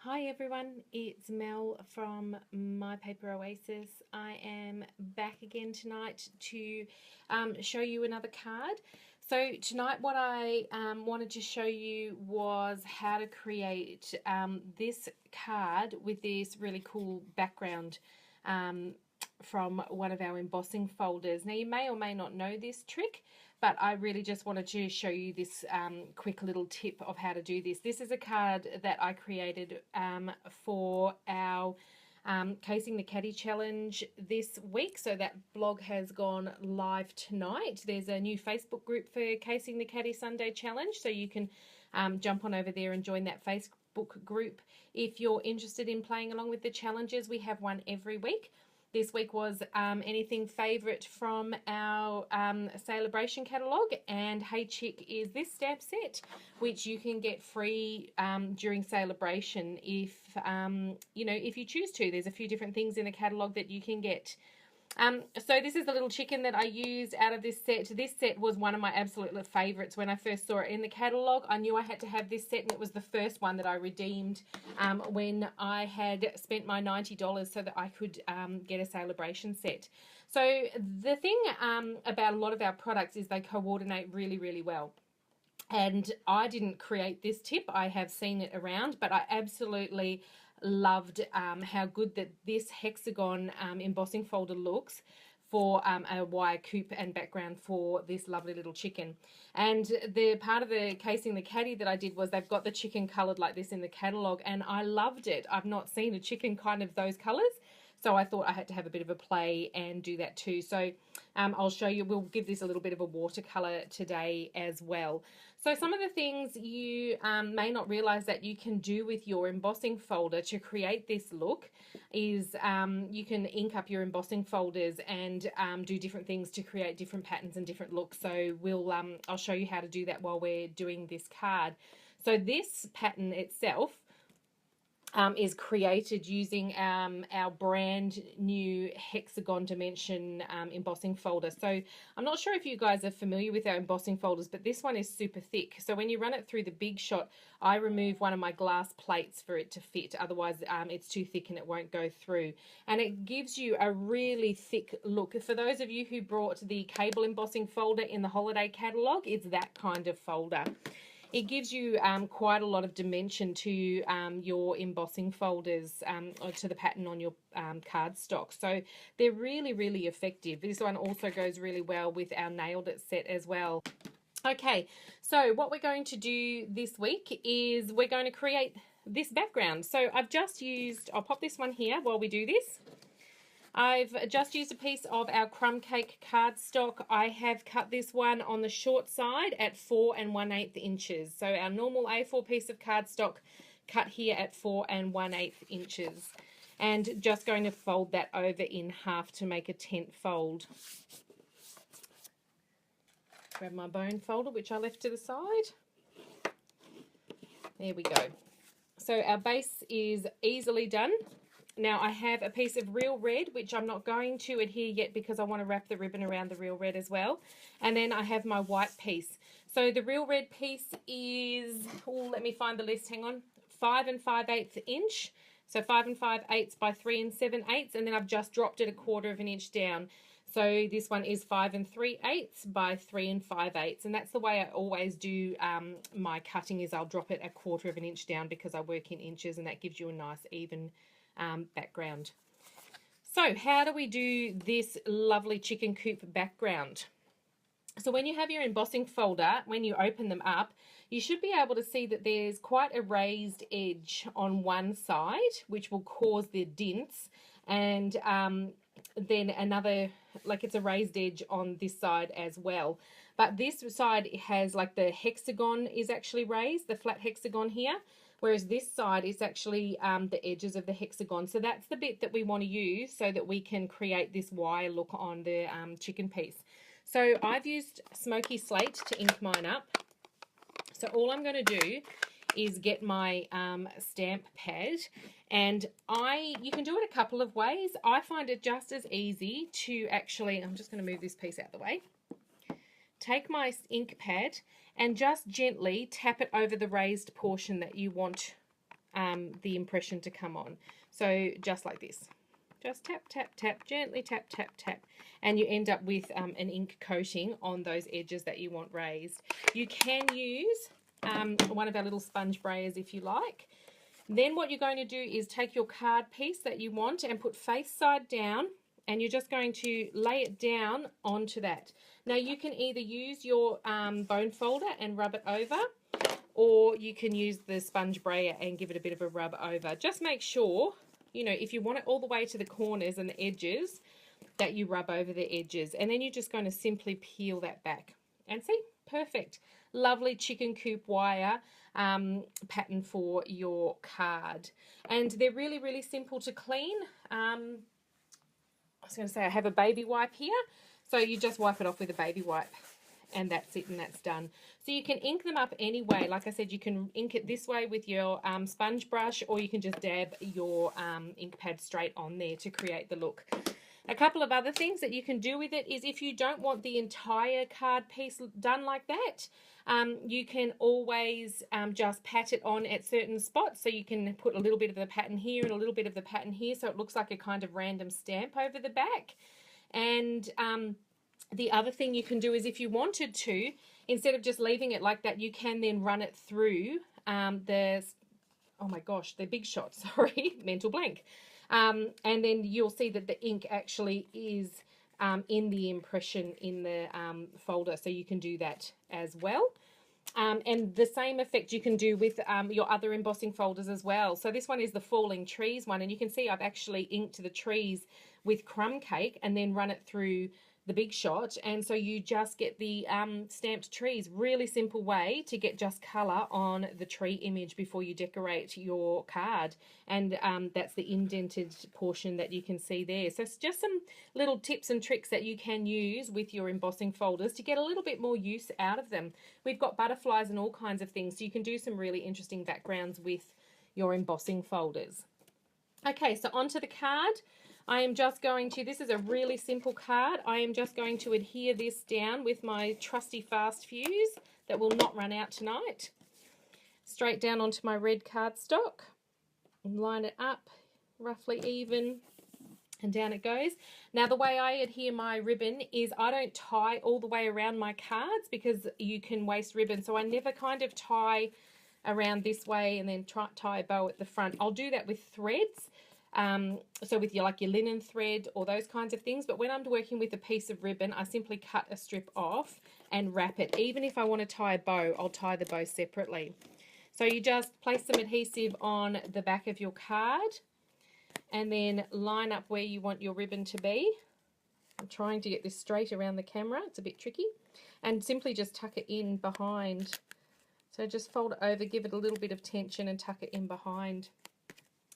Hi everyone, it's Mel from My Paper Oasis. I am back again tonight to show you another card. So tonight what I wanted to show you was how to create this card with this really cool background from one of our embossing folders. Now you may or may not know this trick, but I really just wanted to show you this quick little tip of how to do this. This is a card that I created for our Casing the Caddy challenge this week. So that blog has gone live tonight. There's a new Facebook group for Casing the Caddy Sunday challenge, so you can jump on over there and join that Facebook group if you're interested in playing along with the challenges. We have one every week. This week was anything favourite from our celebration catalogue, and Hey Chick is this stamp set, which you can get free during celebration if if you choose to. There's a few different things in the catalogue that you can get. So this is the little chicken that I used out of this set. This set was one of my absolute favourites when I first saw it in the catalogue. I knew I had to have this set, and it was the first one that I redeemed when I had spent my $90 so that I could get a celebration set. So the thing about a lot of our products is they coordinate really, really well. And I didn't create this tip. I have seen it around, but I absolutely loved how good that this hexagon embossing folder looks for a wire coupe and background for this lovely little chicken. And the part of the Casing the Caddy that I did was they've got the chicken coloured like this in the catalogue, and I loved it. I've not seen a chicken kind of those colours, so I thought I had to have a bit of a play and do that too. So I'll show you, we'll give this a little bit of a watercolour today as well. So some of the things you may not realise that you can do with your embossing folder to create this look is you can ink up your embossing folders and do different things to create different patterns and different looks. So I'll show you how to do that while we're doing this card. So this pattern itself is created using our brand new hexagon dimension embossing folder. So I'm not sure if you guys are familiar with our embossing folders, but this one is super thick. So when you run it through the Big Shot, I remove one of my glass plates for it to fit. Otherwise, it's too thick and it won't go through. And it gives you a really thick look. For those of you who brought the cable embossing folder in the holiday catalogue, it's that kind of folder. It gives you quite a lot of dimension to your embossing folders or to the pattern on your cardstock. So they're really, really effective. This one also goes really well with our Nailed It set as well. Okay, so what we're going to do this week is we're going to create this background. So I've just used, I'll pop this one here while we do this. I've just used a piece of our crumb cake cardstock. I have cut this one on the short side at 4 1/8 inches. So our normal A4 piece of cardstock cut here at 4 1/8 inches. And just going to fold that over in half to make a tent fold. Grab my bone folder, which I left to the side. There we go. So our base is easily done. Now I have a piece of real red, which I'm not going to adhere yet because I want to wrap the ribbon around the real red as well. And then I have my white piece. So the real red piece is, let me find the list, hang on, 5 5/8 inch. So 5 5/8 by 3 7/8, and then I've just dropped it a 1/4 of an inch down. So this one is 5 3/8 by 3 5/8, and that's the way I always do my cutting, is I'll drop it a 1/4 of an inch down because I work in inches, and that gives you a nice even background. So how do we do this lovely chicken coop background? So when you have your embossing folder, when you open them up, you should be able to see that there's quite a raised edge on one side, which will cause the dints, and then another, like it's a raised edge on this side as well. But this side has like the hexagon is actually raised, the flat hexagon here, whereas this side is actually the edges of the hexagon. So that's the bit that we want to use so that we can create this wire look on the chicken piece. So I've used smoky slate to ink mine up. So all I'm going to do is get my stamp pad, and you can do it a couple of ways. I find it just as easy to actually, I'm just going to move this piece out of the way, take my ink pad and just gently tap it over the raised portion that you want the impression to come on. So just like this. Just tap, tap, tap, gently tap, tap, tap. And you end up with an ink coating on those edges that you want raised. You can use one of our little sponge brayers if you like. Then what you're going to do is take your card piece that you want and put face side down, and you're just going to lay it down onto that. Now you can either use your bone folder and rub it over, or you can use the sponge brayer and give it a bit of a rub over. Just make sure, you know, if you want it all the way to the corners and the edges, that you rub over the edges. And then you're just going to simply peel that back. And see, perfect. Lovely chicken coop wire pattern for your card. And they're really, really simple to clean. I was going to say I have a baby wipe here. So you just wipe it off with a baby wipe. And that's it, and that's done. So you can ink them up anyway. Like I said, you can ink it this way with your sponge brush, or you can just dab your ink pad straight on there to create the look. A couple of other things that you can do with it is, if you don't want the entire card piece done like that, you can always just pat it on at certain spots. So you can put a little bit of the pattern here and a little bit of the pattern here, so it looks like a kind of random stamp over the back. And the other thing you can do is, if you wanted to, instead of just leaving it like that, you can then run it through the Big Shot, sorry, mental blank. And then you'll see that the ink actually is in the impression in the folder, so you can do that as well. And the same effect you can do with your other embossing folders as well. So this one is the Falling Trees one, and you can see I've actually inked the trees with crumb cake and then run it through the Big Shot, and so you just get the stamped trees. Really simple way to get just colour on the tree image before you decorate your card. And that's the indented portion that you can see there. So it's just some little tips and tricks that you can use with your embossing folders to get a little bit more use out of them. We've got butterflies and all kinds of things, so you can do some really interesting backgrounds with your embossing folders. Okay, so onto the card. I am just going to, this is a really simple card, I am just going to adhere this down with my trusty fast fuse that will not run out tonight. Straight down onto my red cardstock, and line it up roughly even, and down it goes. Now the way I adhere my ribbon is I don't tie all the way around my cards, because you can waste ribbon, so I never kind of tie around this way and then tie a bow at the front. I'll do that with threads. So with your linen thread or those kinds of things, but when I'm working with a piece of ribbon, I simply cut a strip off and wrap it. Even if I want to tie a bow, I'll tie the bow separately. So you just place some adhesive on the back of your card and then line up where you want your ribbon to be. I'm trying to get this straight around the camera, it's a bit tricky, and simply just tuck it in behind. So just fold it over, give it a little bit of tension and tuck it in behind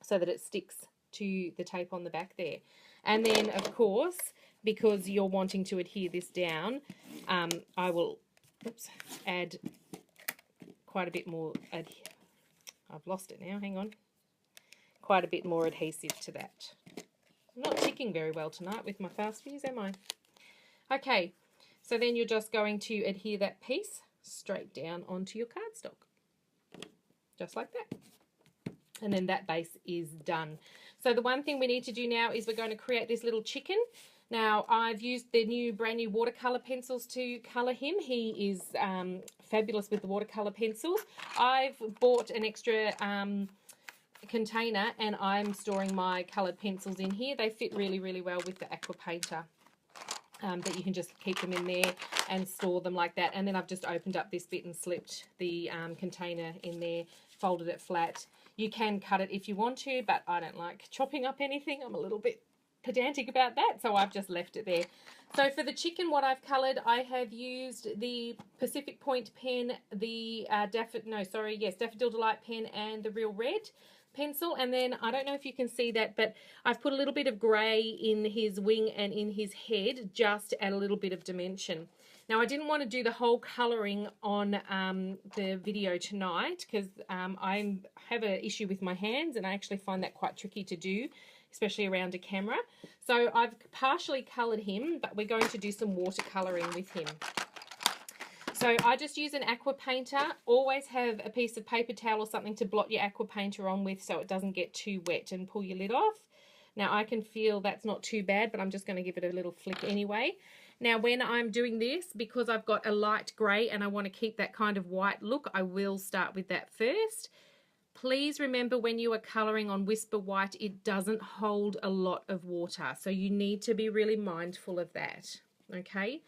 so that it sticks to the tape on the back there. And then of course, because you're wanting to adhere this down, I will add quite a bit more, I've lost it now, hang on, quite a bit more adhesive to that. I'm not ticking very well tonight with my fast fuse, am I? Okay, so then you're just going to adhere that piece straight down onto your cardstock, just like that. And then that base is done. So the one thing we need to do now is we're going to create this little chicken. Now I've used the brand new watercolour pencils to colour him. He is fabulous with the watercolour pencils. I've bought an extra container and I'm storing my coloured pencils in here. They fit really, really well with the aqua painter. That you can just keep them in there and store them like that. And then I've just opened up this bit and slipped the container in there, folded it flat. You can cut it if you want to, but I don't like chopping up anything. I'm a little bit pedantic about that, so I've just left it there. So for the chicken, what I've coloured, I have used the Pacific Point pen, the Daffodil Delight pen, and the Real Red pencil. And then I don't know if you can see that, but I've put a little bit of grey in his wing and in his head just to add a little bit of dimension. Now I didn't want to do the whole colouring on the video tonight because I have an issue with my hands and I actually find that quite tricky to do, especially around a camera. So I've partially coloured him, but we're going to do some watercolouring with him. So I just use an aqua painter. Always have a piece of paper towel or something to blot your aqua painter on with so it doesn't get too wet, and pull your lid off. Now I can feel that's not too bad, but I'm just going to give it a little flick anyway. Now when I'm doing this, because I've got a light grey and I want to keep that kind of white look, I will start with that first. Please remember, when you are colouring on Whisper White, it doesn't hold a lot of water, so you need to be really mindful of that, okay?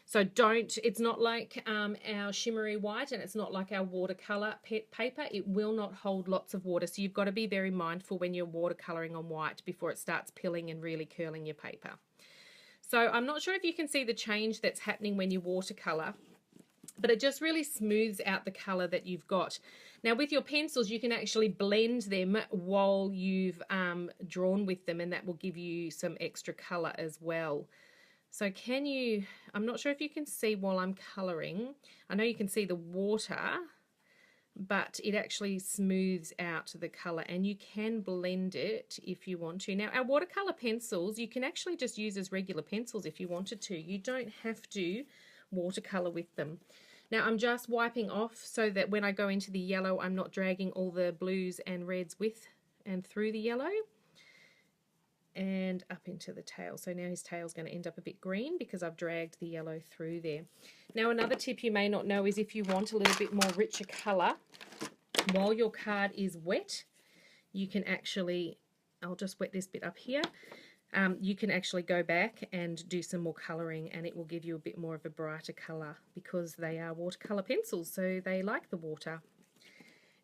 So it's not like our shimmery white, and it's not like our watercolour paper. It will not hold lots of water, so you've got to be very mindful when you're watercolouring on white before it starts pilling and really curling your paper. So I'm not sure if you can see the change that's happening when you watercolour, but it just really smooths out the colour that you've got. Now with your pencils, you can actually blend them while you've drawn with them, and that will give you some extra colour as well. So I'm not sure if you can see while I'm colouring. I know you can see the water, but it actually smooths out the colour, and you can blend it if you want to. Now our watercolour pencils, you can actually just use as regular pencils if you wanted to. You don't have to watercolour with them. Now I'm just wiping off so that when I go into the yellow, I'm not dragging all the blues and reds with and through the yellow. And up into the tail. So now his tail's going to end up a bit green because I've dragged the yellow through there. Now another tip you may not know is, if you want a little bit more richer colour while your card is wet, you can actually, I'll just wet this bit up here, you can actually go back and do some more colouring, and it will give you a bit more of a brighter colour because they are watercolour pencils, so they like the water,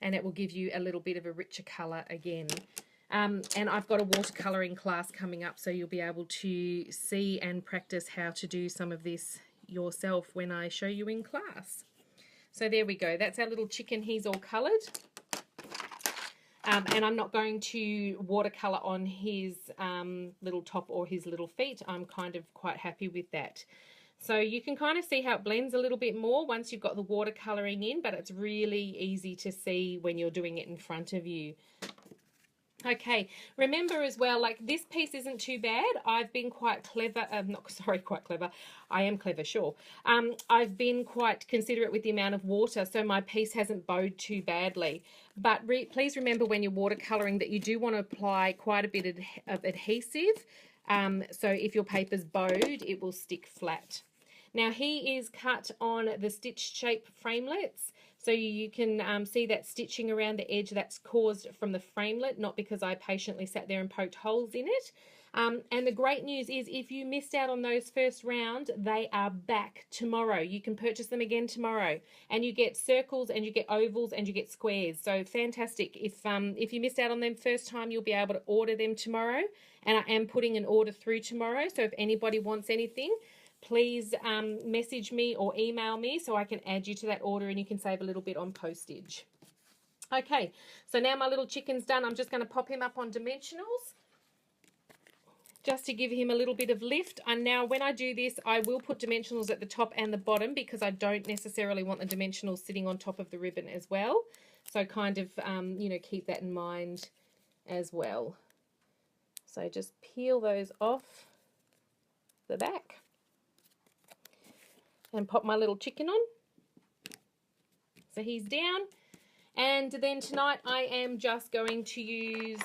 and it will give you a little bit of a richer colour again. And I've got a watercolouring class coming up, so you'll be able to see and practice how to do some of this yourself when I show you in class. So there we go. That's our little chicken. He's all coloured. And I'm not going to watercolour on his little top or his little feet. I'm kind of quite happy with that. So you can kind of see how it blends a little bit more once you've got the watercolouring in, but it's really easy to see when you're doing it in front of you. Okay, remember as well, like, this piece isn't too bad. I've been quite clever, quite clever. I am clever, sure. I've been quite considerate with the amount of water, so my piece hasn't bowed too badly. But please remember when you're watercolouring that you do want to apply quite a bit of adhesive. So if your paper's bowed, it will stick flat. Now he is cut on the stitch shape framelets. So you can see that stitching around the edge that's caused from the framelit, not because I patiently sat there and poked holes in it. And the great news is, if you missed out on those first round, they are back tomorrow. You can purchase them again tomorrow, and you get circles and you get ovals and you get squares. So fantastic. If you missed out on them first time, you'll be able to order them tomorrow, and I am putting an order through tomorrow. So if anybody wants anything, please message me or email me so I can add you to that order, and you can save a little bit on postage. Okay, so now my little chicken's done. I'm just going to pop him up on dimensionals just to give him a little bit of lift. And now when I do this, I will put dimensionals at the top and the bottom because I don't necessarily want the dimensionals sitting on top of the ribbon as well. So kind of, you know, keep that in mind as well. So just peel those off the back and pop my little chicken on. So he's down. And then tonight I am just going to use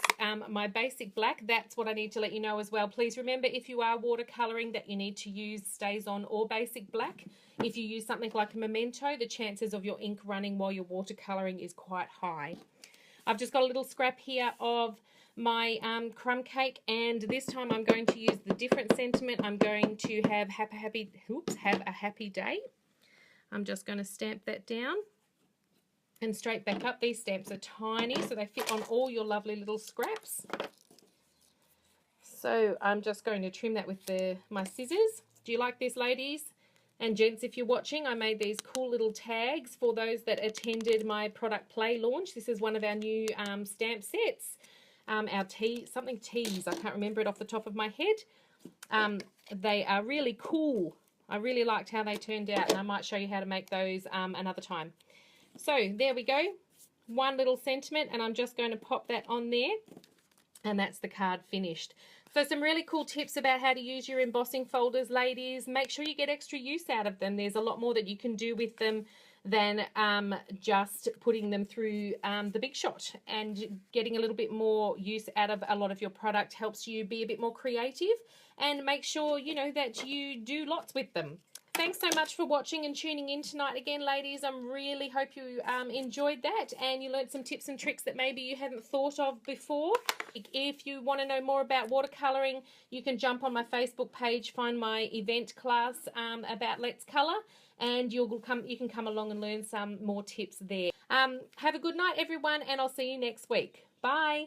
my basic black. That's what I need to let you know as well. Please remember, if you are watercolouring, that you need to use StazOn or basic black. If you use something like a Memento, the chances of your ink running while you're watercolouring is quite high. I've just got a little scrap here of my crumb cake, and this time I'm going to use the different sentiment. I'm going to have a happy day. I'm just going to stamp that down and straight back up. These stamps are tiny, so they fit on all your lovely little scraps. So I'm just going to trim that with my scissors. Do you like this, ladies and gents? If you're watching, I made these cool little tags for those that attended my product play launch. This is one of our new stamp sets. Our something teas. I can't remember it off the top of my head. They are really cool. I really liked how they turned out, and I might show you how to make those another time. So there we go. One little sentiment, and I'm just going to pop that on there, and that's the card finished. So some really cool tips about how to use your embossing folders, ladies. Make sure you get extra use out of them. There's a lot more that you can do with them than just putting them through the Big Shot, and getting a little bit more use out of a lot of your product helps you be a bit more creative, and make sure you know that you do lots with them. Thanks so much for watching and tuning in tonight again, ladies. I really hope you enjoyed that and you learned some tips and tricks that maybe you hadn't thought of before. If you want to know more about watercolouring, you can jump on my Facebook page, find my event class about Let's Colour, and you can come along and learn some more tips there. Have a good night, everyone, and I'll see you next week. Bye.